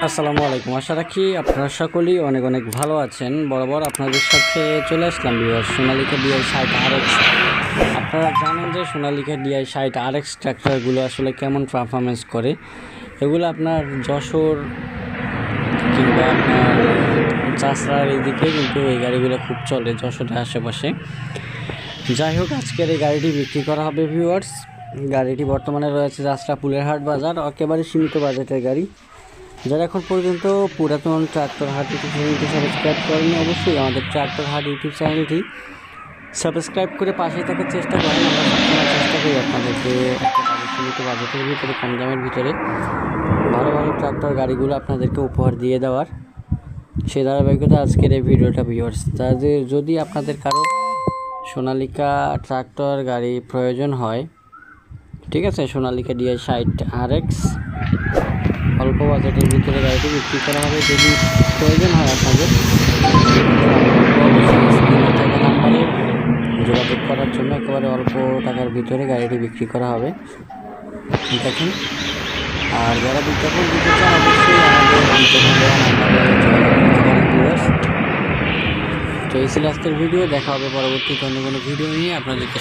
আসসালামু আলাইকুম। আশা রাখি আপনারা সকলেই অনেক অনেক ভালো আছেন। বরাবর আপনাদের সাথে চলে আসলাম ভিউয়ার্স সোনালিকা DI60 RX। আপনারা জানেন যে সোনালিকা DI60 RX ট্র্যাক্টরগুলো আসলে কেমন পারফরমেন্স করে। এগুলো আপনার যশোর কিংবা আপনার চাষড়ার এদিকে কিন্তু এই গাড়িগুলো খুব চলে, যশোরের আশেপাশে। যাই হোক, আজকের এই গাড়িটি বিক্রি করা হবে ভিউয়ার্স। গাড়িটি বর্তমানে রয়েছে যাত্রা পুলেরহাট বাজার, একেবারে সীমিত বাজেটের গাড়ি। যারা এখন পর্যন্ত পুরাতন ট্রাক্টর হাট ইউটিউব চ্যানেলটি সাবস্ক্রাইব করেনি, অবশ্যই আমাদের ট্রাক্টর হাট ইউটিউব চ্যানেলটি সাবস্ক্রাইব করে পাশে থাকার চেষ্টা করেন। আমরা সবসময় চেষ্টা করি আপনাদেরকে একেবারে সীমিত বাজেটের ভিতরে, কম দামের ভিতরে ভালো ভালো ট্রাক্টর গাড়িগুলো আপনাদেরকে উপহার দিয়ে দেওয়ার। সেই ধারাবাহিকতা আজকের এই ভিডিওটা ভিউয়ার্স। তাদের যদি আপনাদের কারো সোনালিকা ট্রাক্টর গাড়ি প্রয়োজন হয়, ঠিক আছে, সোনালিকা DI60 RX অল্প বাজেটের ভিতরে গাড়িটি বিক্রি করা হবে। যদি প্রয়োজন হয় আপনাদের, স্ক্রিনে থাকা নাম্বারে যোগাযোগ করার জন্য একেবারে অল্প টাকার ভিতরে গাড়িটি বিক্রি করা হবে, দেখেন। আর যারা বিজ্ঞাপন দিতে চান, অবশ্যই আমাদের বিজ্ঞাপন দেওয়া নাম্বারে যোগাযোগ করতে পারেন ভিউয়ার্স। তো এই ছিল আজকের ভিডিও। দেখা হবে পরবর্তীতে অন্য কোনো ভিডিও নিয়ে আপনাদেরকে